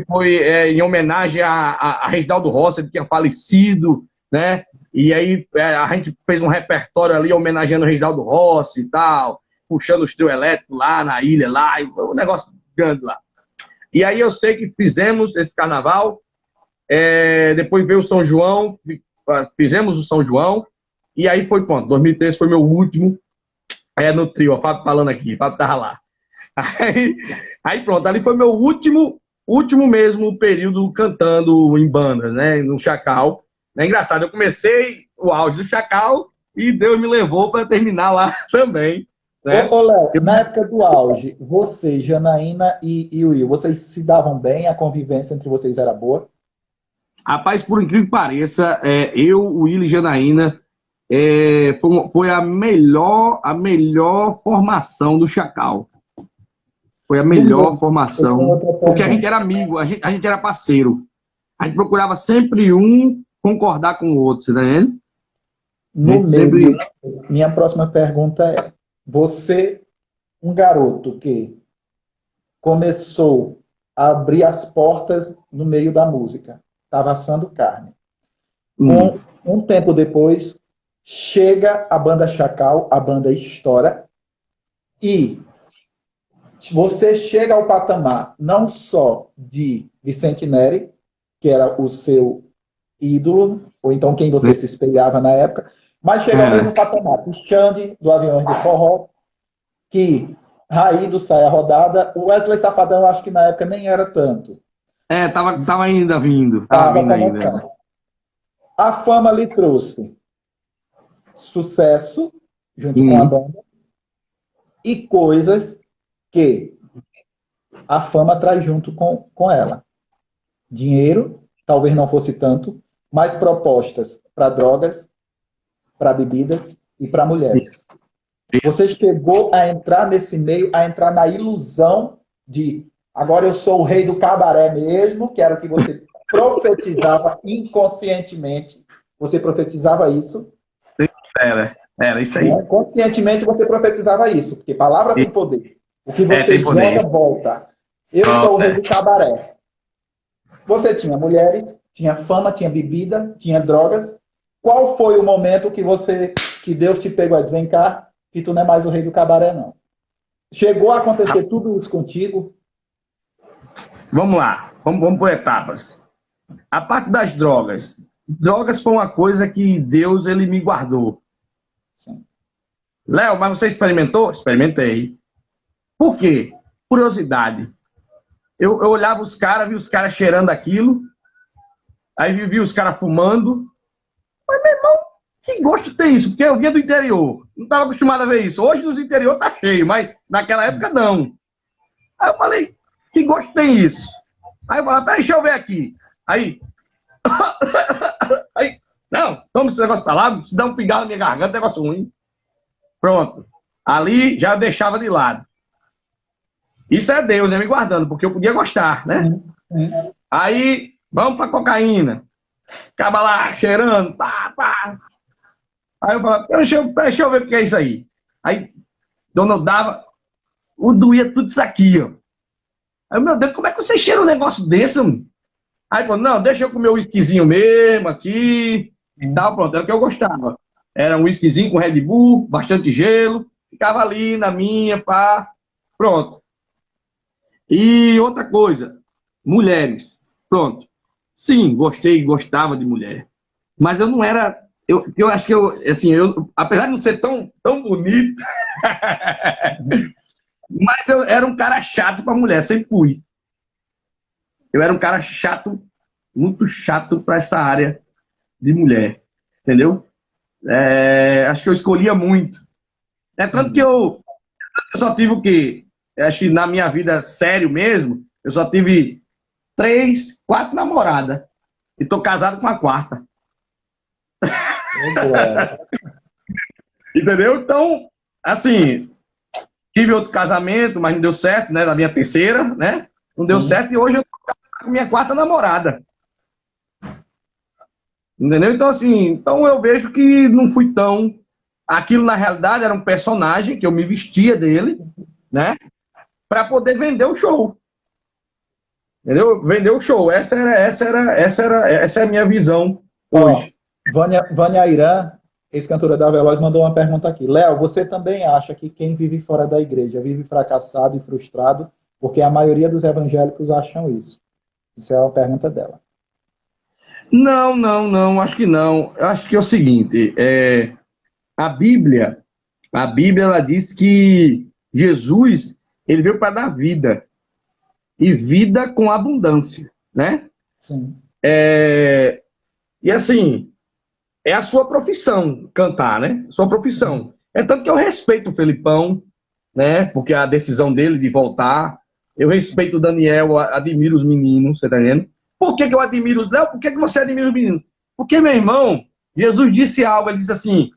foi em homenagem a Reginaldo Rossi, que tinha falecido, né? E aí a gente fez um repertório ali homenageando o Reginaldo Rossi e tal, puxando os trio elétricos lá na ilha, lá, e foi um negócio grande lá. E aí eu sei que fizemos esse carnaval, depois veio o São João, fizemos o São João, e aí foi, pronto, 2013 foi meu último no trio, o Fábio falando aqui, o Fábio tava lá. Aí pronto, ali foi meu último mesmo período cantando em bandas, né, no Chacal. É engraçado, eu comecei o auge do Chacal e Deus me levou para terminar lá também. Né? Ô, Léo, na época do auge, você, Janaína e o Will, vocês se davam bem? A convivência entre vocês era boa? Rapaz, por incrível que pareça, eu, o Will e Janaína, foi a melhor formação do Chacal. Foi a melhor formação, porque a gente era amigo, a gente era parceiro. A gente procurava sempre concordar com o outro, tá vendo? No meio, minha próxima pergunta é: você, um garoto que começou a abrir as portas no meio da música, estava assando carne. Um tempo depois, chega a banda Chacal, a banda estoura, e você chega ao patamar não só de Vicente Neri, que era o seu ídolo, ou então quem você se espelhava na época, mas chega ao mesmo patamar que Xande, do Aviões de Forró, que Raí do Saia Rodada, o Wesley Safadão, eu acho que na época nem era tanto. Tava ainda vindo. Tava começando. A fama lhe trouxe sucesso, junto com a banda, e coisas que a fama traz junto com ela. Dinheiro, talvez não fosse tanto, mas propostas para drogas, para bebidas e para mulheres. Você chegou a entrar nesse meio, a entrar na ilusão de agora eu sou o rei do cabaré mesmo, que era o que você profetizava inconscientemente. Você profetizava isso. Era isso aí. Conscientemente você profetizava isso, porque palavra tem poder. O que você joga, volta. Eu sou o rei do cabaré. Você tinha mulheres, tinha fama, tinha bebida, tinha drogas. Qual foi o momento que Deus te pegou e disse, vem cá, que tu não é mais o rei do cabaré, não? Chegou a acontecer tudo isso contigo? Vamos lá, vamos por etapas. A parte das drogas. Drogas foi uma coisa que Deus ele me guardou. Léo, mas você experimentou? Experimentei. Por quê? Curiosidade. Eu olhava os caras, via os caras cheirando aquilo, aí via os caras fumando. Mas, meu irmão, que gosto tem isso? Porque eu vinha do interior, não estava acostumado a ver isso. Hoje nos interior tá cheio, mas naquela época não. Aí eu falei, que gosto tem isso? Aí eu falei, peraí, deixa eu ver aqui. Aí, não, toma esse negócio pra lá, se dá um pigarro na minha garganta, negócio ruim. Pronto. Ali já deixava de lado. Isso é Deus, né? Me guardando, porque eu podia gostar, né? Aí, vamos pra cocaína. Acaba lá, cheirando, pá. Aí eu falava, deixa eu ver o que é isso aí. Aí, dona dava, doía tudo isso aqui, ó. Aí, meu Deus, como é que você cheira um negócio desse, mano? Aí, falou, não, deixa eu comer o whiskyzinho mesmo aqui e tal, pronto, era o que eu gostava. Era um whiskyzinho com Red Bull, bastante gelo, ficava ali na minha, pá, pronto. E outra coisa, mulheres, pronto. Sim, gostava de mulher. Mas eu não era, eu acho que apesar de não ser tão bonito, mas eu era um cara chato pra mulher, sempre fui. Eu era um cara chato, muito chato para essa área de mulher, entendeu? Acho que eu escolhia muito. Tanto que eu só tive o quê? Acho que na minha vida, sério mesmo, eu só tive 3, 4 namoradas. E tô casado com a 4ª. Entendeu? Então, assim, tive outro casamento, mas não deu certo, né? Da minha terceira, né? Não deu certo e hoje eu tô com minha 4ª namorada. Entendeu? Então, assim, eu vejo que não fui tão... Aquilo, na realidade, era um personagem que eu me vestia dele, né? Para poder vender o show. Entendeu? Vender o show. Essa é a minha visão hoje. Vânia Irã, ex-cantora da Veloz, mandou uma pergunta aqui. Léo, você também acha que quem vive fora da igreja vive fracassado e frustrado? Porque a maioria dos evangélicos acham isso. Isso é uma pergunta dela. Não, não, não, acho que não. Eu acho que é o seguinte, a Bíblia, ela diz que Jesus, ele veio para dar vida, e vida com abundância, né? Sim. E assim, é a sua profissão cantar, né? Sua profissão. É tanto que eu respeito o Felipão, né? Porque a decisão dele de voltar. Eu respeito o Daniel, admiro os meninos, você tá entendendo? Por que eu admiro os... Léo, por que você admira os meninos? Porque, meu irmão, Jesus disse algo, ele disse assim,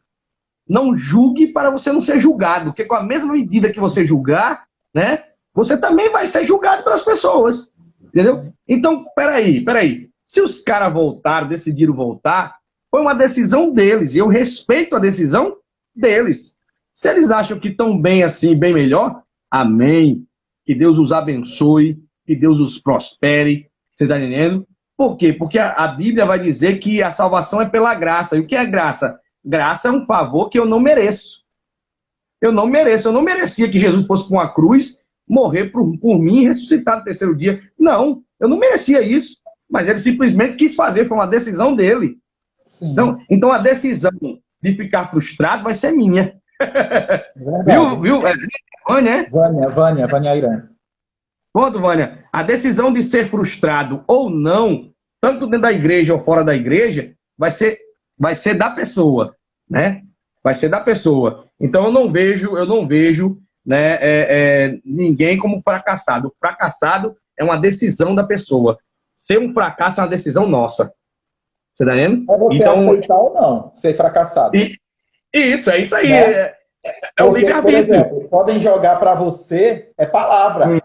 não julgue para você não ser julgado, porque com a mesma medida que você julgar, né? Você também vai ser julgado pelas pessoas, entendeu? Então, peraí. Se os caras voltaram, decidiram voltar, foi uma decisão deles, e eu respeito a decisão deles. Se eles acham que estão bem assim, bem melhor, amém. Que Deus os abençoe, que Deus os prospere, você está entendendo? Por quê? Porque a Bíblia vai dizer que a salvação é pela graça. E o que é graça? Graça é um favor que eu não mereço. Eu não merecia que Jesus fosse para uma cruz, morrer por mim e ressuscitar no terceiro dia. Não, eu não merecia isso. Mas ele simplesmente quis fazer, foi uma decisão dele. Sim. Então a decisão de ficar frustrado vai ser minha. Viu? Vânia Irã. Pronto, Vânia. A decisão de ser frustrado ou não, tanto dentro da igreja ou fora da igreja, vai ser da pessoa, né? Vai ser da pessoa. Então eu não vejo, né, ninguém como fracassado. O fracassado é uma decisão da pessoa. Ser um fracasso é uma decisão nossa. Você tá vendo? É você então, aceitar ou não ser fracassado. Isso aí. Né? O livre-arbítrio. Por exemplo, podem jogar para você, é palavra.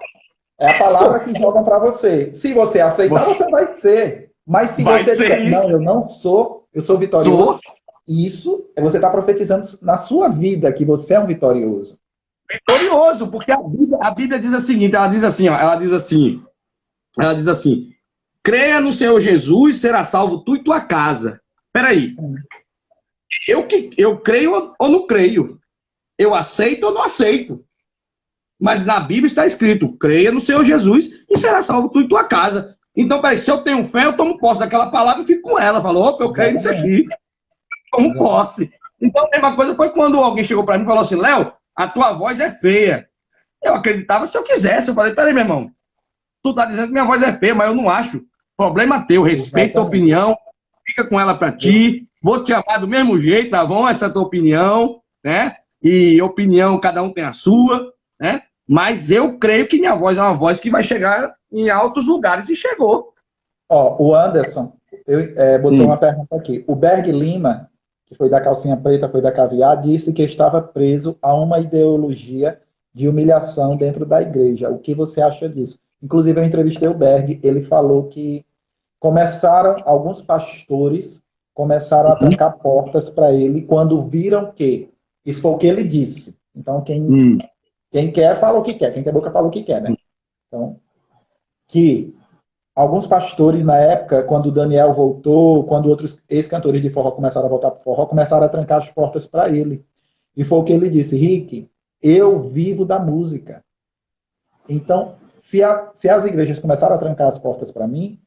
É a palavra que jogam para você. Se você aceitar, você vai ser. Mas se você disser, não, eu não sou, eu sou vitorioso. Isso, você está profetizando na sua vida que você é um vitorioso. Vitorioso, porque a Bíblia diz o seguinte, ela diz assim, creia no Senhor Jesus, será salvo tu e tua casa. Peraí, eu creio ou não creio? Eu aceito ou não aceito? Mas na Bíblia está escrito, creia no Senhor Jesus e será salvo tu e tua casa. Então, peraí, se eu tenho fé, eu tomo posse daquela palavra e fico com ela. Falou, opa, eu creio nisso aqui. Tomo posse. Então, a mesma coisa foi quando alguém chegou para mim e falou assim, Léo, a tua voz é feia. Eu acreditava se eu quisesse. Eu falei, peraí, meu irmão, tu tá dizendo que minha voz é feia, mas eu não acho. Problema teu, respeito a tua opinião, fica com ela para ti, vou te amar do mesmo jeito, tá bom? Essa é a tua opinião, né? E opinião, cada um tem a sua, né? Mas eu creio que minha voz é uma voz que vai chegar em altos lugares e chegou. Ó, o Anderson botou uma pergunta aqui. O Berg Lima, que foi da calcinha preta, foi da caviar, disse que estava preso a uma ideologia de humilhação dentro da igreja. O que você acha disso? Inclusive, eu entrevistei o Berg, ele falou que alguns pastores começaram a trancar portas para ele quando viram que, isso foi o que ele disse. Então, quem quer, fala o que quer. Quem tem boca, fala o que quer, né? Então, que alguns pastores, na época, quando o Daniel voltou, quando outros ex-cantores de forró começaram a voltar para o forró, começaram a trancar as portas para ele. E foi o que ele disse, Rick, eu vivo da música. Então, se as igrejas começaram a trancar as portas para mim,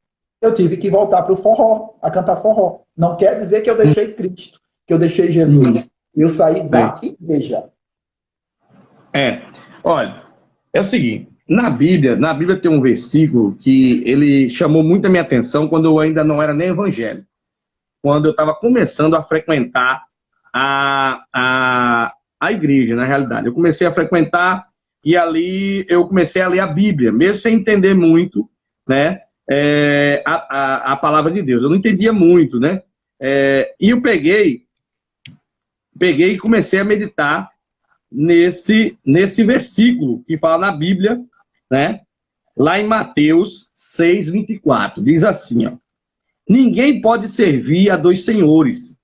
eu tive que voltar para o forró, a cantar forró. Não quer dizer que eu deixei Cristo, que eu deixei Jesus. Eu saí da igreja. Olha, é o seguinte, na Bíblia tem um versículo que ele chamou muito a minha atenção quando eu ainda não era nem evangélico. Quando eu estava começando a frequentar a igreja, na realidade. Eu comecei a frequentar e ali eu comecei a ler a Bíblia, mesmo sem entender muito, né, a palavra de Deus. Eu não entendia muito, né? E eu peguei e comecei a meditar nesse versículo que fala na Bíblia, né? Lá em Mateus 6:24, diz assim, ó, ninguém pode servir a dois senhores,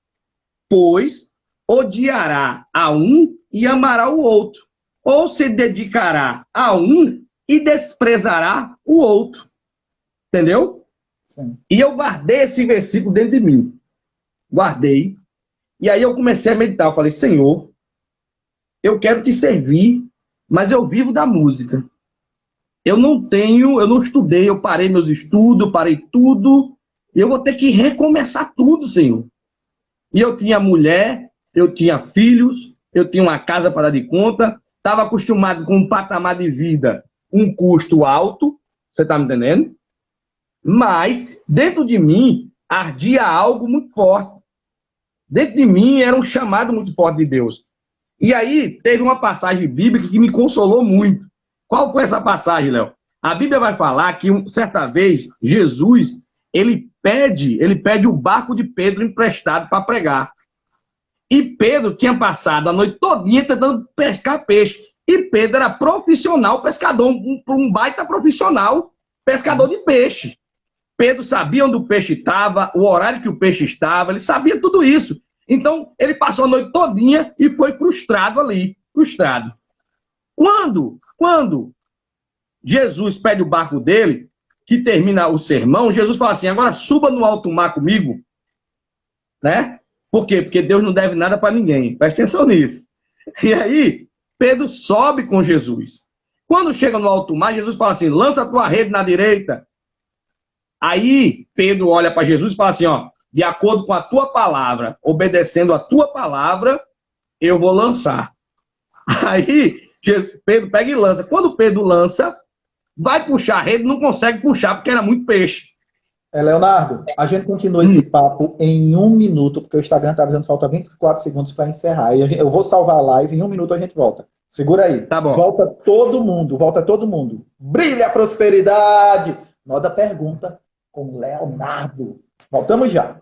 pois odiará a um e amará o outro, ou se dedicará a um e desprezará o outro. Entendeu? Sim. E eu guardei esse versículo dentro de mim. guardei. E aí eu comecei a meditar. Eu falei, Senhor, eu quero te servir, mas eu vivo da música. Eu não estudei, eu parei meus estudos, parei tudo. Eu vou ter que recomeçar tudo, Senhor. E eu tinha mulher, eu tinha filhos, eu tinha uma casa para dar de conta, estava acostumado com um patamar de vida, um custo alto, você está me entendendo? Mas, dentro de mim, ardia algo muito forte. Dentro de mim era um chamado muito forte de Deus. E aí, teve uma passagem bíblica que me consolou muito. Qual foi essa passagem, Léo? A Bíblia vai falar que, certa vez, Jesus, ele pede o barco de Pedro emprestado para pregar. E Pedro tinha passado a noite todinha tentando pescar peixe. E Pedro era profissional pescador, um baita profissional pescador de peixe. Pedro sabia onde o peixe estava, o horário que o peixe estava, ele sabia tudo isso. Então, ele passou a noite todinha e foi frustrado ali, frustrado. Quando Jesus pede o barco dele, que termina o sermão, Jesus fala assim, agora suba no alto mar comigo, né? Por quê? Porque Deus não deve nada para ninguém. Presta atenção nisso. E aí, Pedro sobe com Jesus. Quando chega no alto mar, Jesus fala assim, lança a tua rede na direita. Aí, Pedro olha para Jesus e fala assim, ó, de acordo com a tua palavra, obedecendo a tua palavra, eu vou lançar. Aí, Pedro pega e lança. Quando Pedro lança, vai puxar a rede, não consegue puxar, porque era muito peixe. Leonardo, a gente continua esse papo em 1 minuto, porque o Instagram está avisando que falta 24 segundos para encerrar. Eu vou salvar a live, em 1 minuto a gente volta. Segura aí. Tá bom. Volta todo mundo. Brilha a prosperidade! Moda pergunta com Leonardo. Voltamos já.